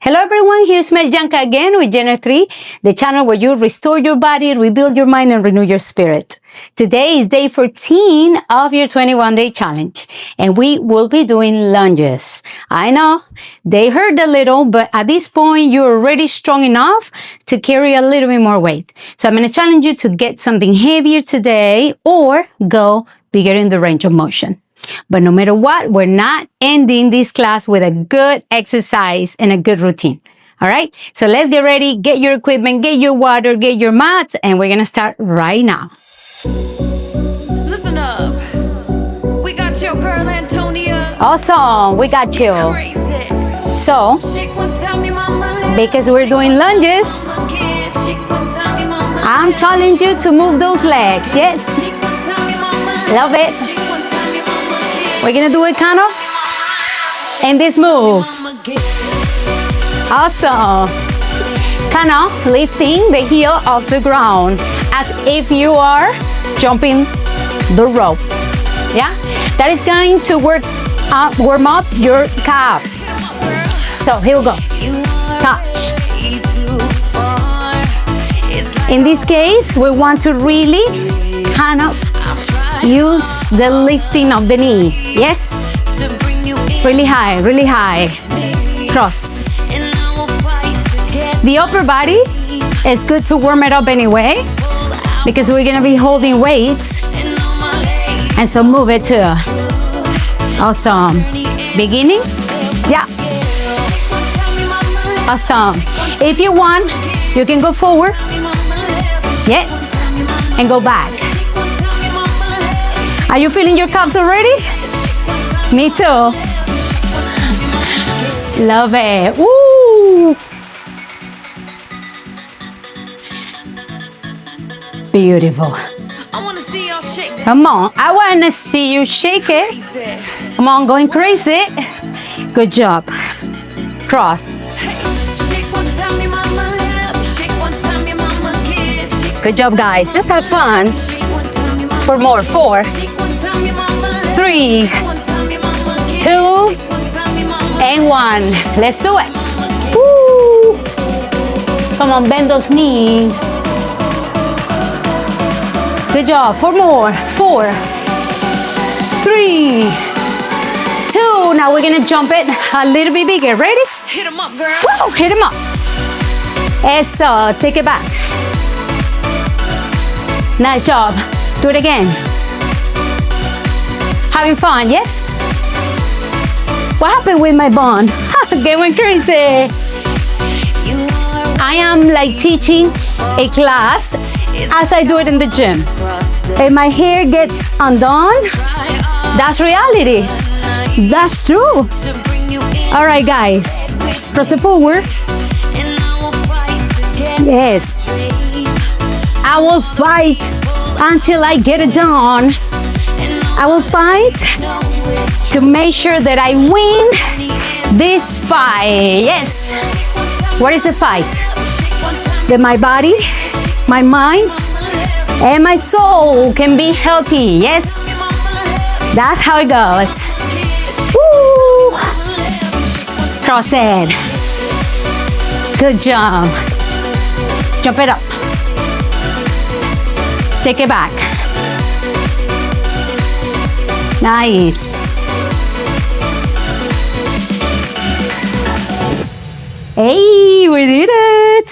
Hello everyone, here's Meljanka again with Jenner 3, the channel where you restore your body, rebuild your mind, and renew your spirit. Today is day 14 of your 21-day challenge, and we will be doing lunges. I know, they hurt a little, but at this point, you're already strong enough to carry a little bit more weight. So I'm going to challenge you to get something heavier today or go bigger in the range of motion. But no matter what, we're not ending this class with a good exercise and a good routine. All right? So let's get ready, get your equipment, get your water, get your mats, and we're going to start right now. Listen up. We got your girl Antonia. Awesome. We got you. Crazy. So, because we're doing lunges, I'm challenging you to move those legs. Yes. Love it. We're gonna do it kind of in this move. Awesome. Kind of lifting the heel off the ground as if you are jumping the rope. Yeah? That is going to warm up your calves. So here we go. Touch. In this case, we want to really kind of use the lifting of the knee. Yes? Really high, really high. Cross. The upper body is good to warm it up anyway because we're gonna be holding weights. And so move it too. Awesome. Beginning? Yeah. Awesome. If you want, you can go forward. Yes. And go back. Are you feeling your calves already? Me too. Love it. Woo! Beautiful. I wanna see y'all shake that. Come on. I want to see you shake it. Come on, going crazy. Good job. Cross. Good job, guys. Just have fun. For more. 4, 3, 2, and 1. Let's do it. Woo! Come on, bend those knees. Good job. For more. 4, 3, 2. Now we're gonna jump it a little bit bigger. Ready? Hit 'em up, girl. Woo! Hit 'em up. Eso. Take it back. Nice job. Do it again. Having fun, yes? What happened with my bond? Going crazy. I am like teaching a class as I do it in the gym. If my hair gets undone, that's reality. That's true. All right, guys. Cross it forward. Yes. I will fight until I get it done. I will fight to make sure that I win this fight. Yes. What is the fight? That my body, my mind, and my soul can be healthy. Yes. That's how it goes. Woo! Cross it. Good job. Jump it up. Take it back. Nice. Hey, we did it.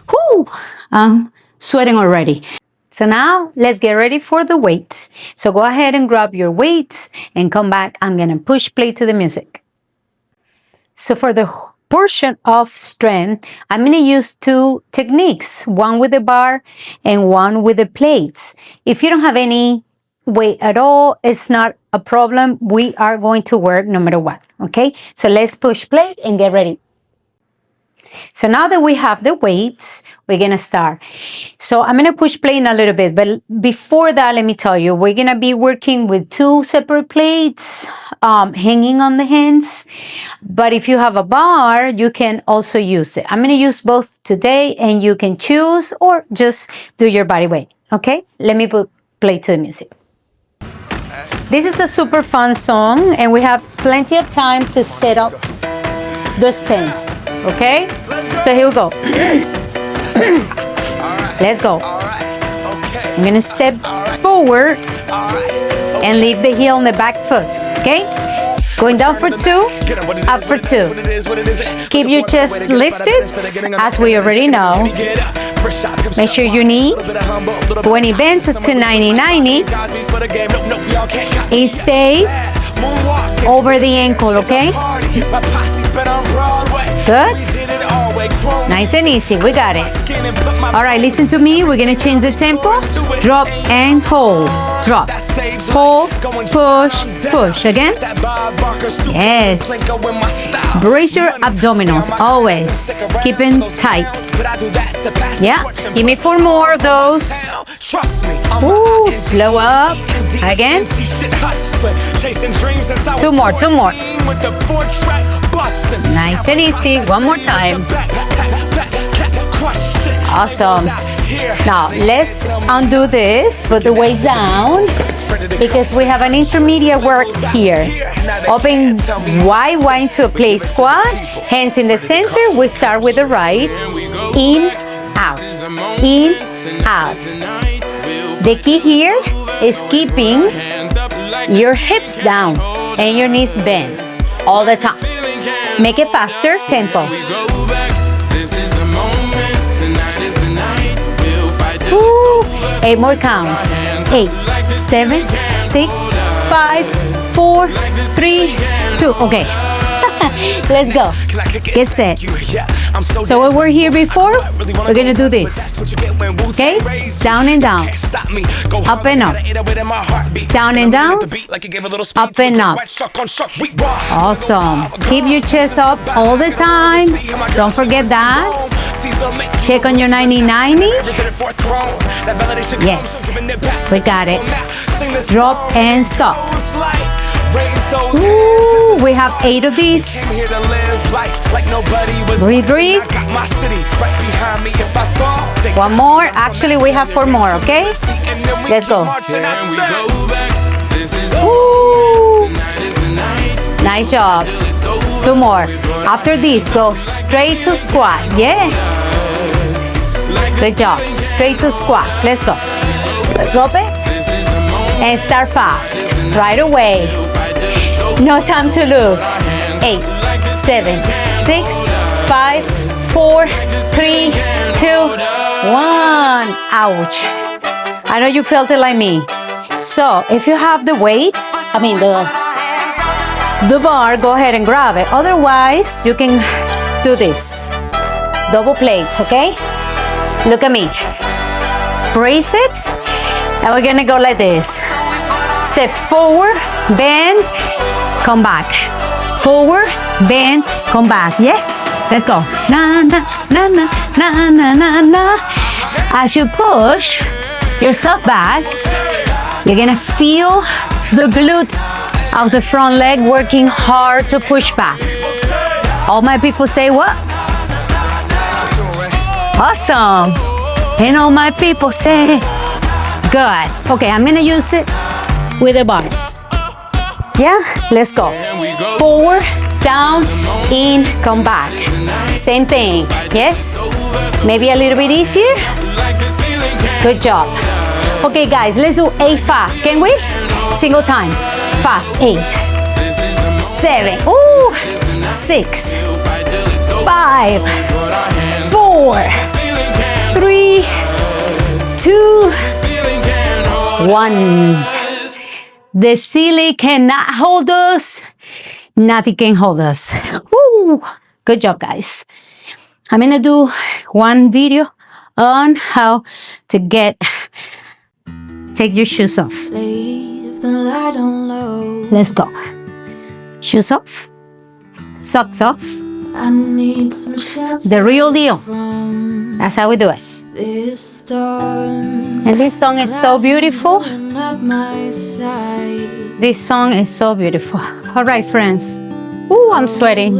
Whew. I'm sweating already. So now let's get ready for the weights. So go ahead and grab your weights and come back. I'm gonna push play to the music. So for the portion of strength, I'm going to use 2 techniques, one with the bar and one with the plates. If you don't have any weight at all, it's not a problem. We are going to work no matter what, okay? So let's push play and get ready. So now that we have the weights, we're going to start. So I'm going to push play in a little bit, but before that, let me tell you, we're going to be working with 2 separate plates hanging on the hands. But if you have a bar, you can also use it. I'm going to use both today, and you can choose or just do your body weight, okay? Let me put play to the music. This is a super fun song, and we have plenty of time to set up the stance, okay? So here we go. Let's go. I'm gonna step forward and leave the heel on the back foot, okay? Going down for 2, up for 2. Keep your chest lifted, as we already know. Make sure your knee, when it bends to 90-90, it stays over the ankle, okay? Good. Nice and easy, we got it. All right, listen to me, we're gonna change the tempo. Drop and hold, drop, hold, push, push. Again. Yes. Brace your abdominals, always. Keeping tight. Yeah, give me 4 more of those. Ooh, slow up. Again. 2 more, 2 more. Nice and easy, 1 more time. Awesome. Now, let's undo this, put the weights down, because we have an intermediate work here. Open wide into a plate squat, hands in the center. We start with the right, in, out, in, out. The key here is keeping your hips down and your knees bent all the time. Make it faster, tempo. Ooh, 8 more counts. 8, 7, 6, 5, 4, 3, 2. Okay. Let's go. Get set. So when we're here before, we're gonna do this. Okay? Down and down. Up and up. Down and down. Up and up. Awesome. Keep your chest up all the time. Don't forget that. Check on your 90-90. Yes. We got it. Drop and stop. Ooh, we have 8 of these. Breathe, breathe. 1 more. Actually, we have 4 more, okay? Let's go. Ooh. Nice job. 2 more. After this, go straight to squat. Yeah. Good job. Straight to squat. Let's go. Drop it. And start fast. Right away. No time to lose. 8, 7, 6, 5, 4, 3, 2, 1. Ouch. I know you felt it like me. So if you have the weights, the bar, go ahead and grab it. Otherwise, you can do this. Double plates, okay? Look at me. Brace it. And we're gonna go like this. Step forward, bend, come back. Forward, bend, come back. Yes? Let's go. Na, na, na, na, na, na, na, na. As you push yourself back, you're gonna feel the glute of the front leg working hard to push back. All my people say what? Awesome. And all my people say good. Okay, I'm gonna use it with a bar. Yeah, let's go. Forward, down, in, come back. Same thing. Yes? Maybe a little bit easier. Good job. Okay, guys, let's do 8 fast. Can we? Single time. Fast. 8, 7, ooh, 6, 5, 4, 3, 2, 1. The ceiling cannot hold us. Nothing can hold us. Woo! Good job, guys. I'm gonna do one video on how to take your shoes off. Let's go. Shoes off. Socks off. The real deal. That's how we do it. And this song is so beautiful. This song is so beautiful. All right, friends. Ooh, I'm sweating.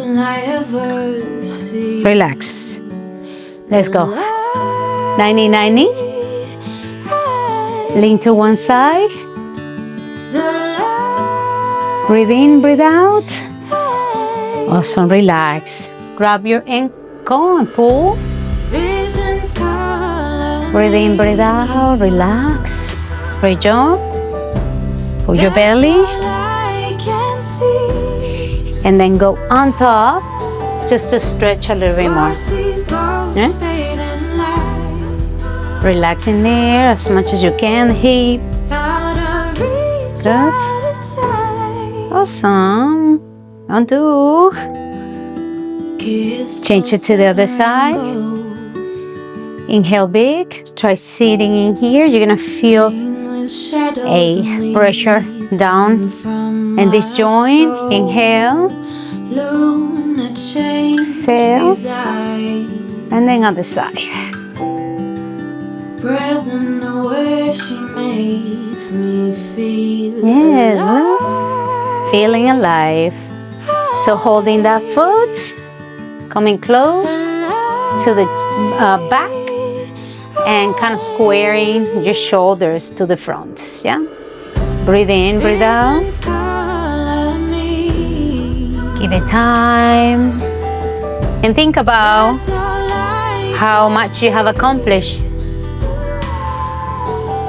Relax. Let's go. 90-90. Lean to one side. Breathe in, breathe out. Awesome, relax. Grab your ankle and pull. Breathe in, breathe out, relax. Great job. Pull your belly. And then go on top just to stretch a little bit more. Yes? Relax in there as much as you can. Hip. Good. Awesome. Undo. Change it to the other side. Inhale big. Try sitting in here. You're gonna feel a pressure down in this joint. Inhale. Exhale. And then other side. Present where she makes me feel yes, feeling alive. So holding that foot, coming close to the back, and kind of squaring your shoulders to the front. Yeah. Breathe in, breathe out. Give it time, and think about how much you have accomplished.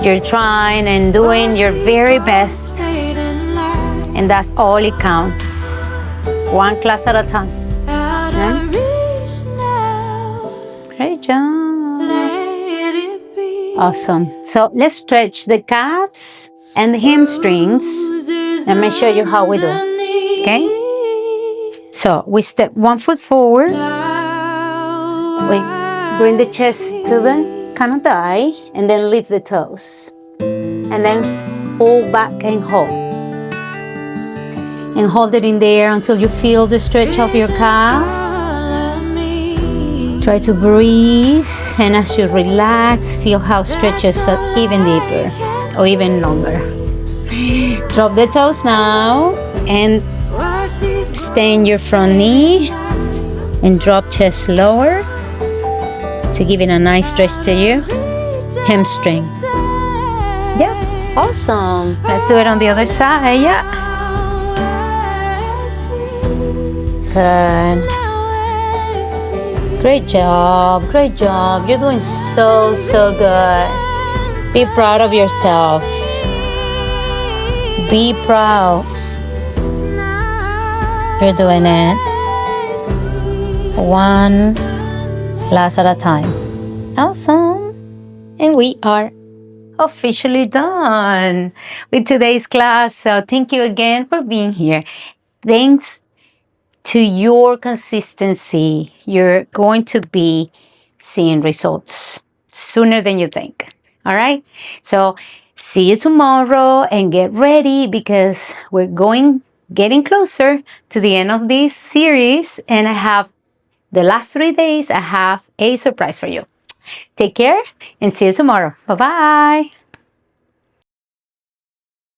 You're trying and doing your very best, and that's all it counts. One class at a time. Yeah? Great job. Awesome. So let's stretch the calves and the hamstrings. Let me show you how we do. Okay? So we step one foot forward. We bring the chest to the kind of thigh, and then lift the toes, and then pull back and hold it in there until you feel the stretch of your calf. Try to breathe, and as you relax, feel how it stretches even deeper or even longer. Drop the toes now, and extend your front knee and drop chest lower to give it a nice stretch to your hamstring. Yeah, awesome. Let's do it on the other side. Yeah. Good. Great job. Great job. You're doing so good. Be proud of yourself. Be proud. You're doing it. One class at a time. Awesome. And we are officially done with today's class. So thank you again for being here. Thanks to your consistency, you're going to be seeing results sooner than you think. All right? So see you tomorrow, and get ready because we're getting closer to the end of this series, and I have the last 3 days, I have a surprise for you. Take care and see you tomorrow. Bye-bye.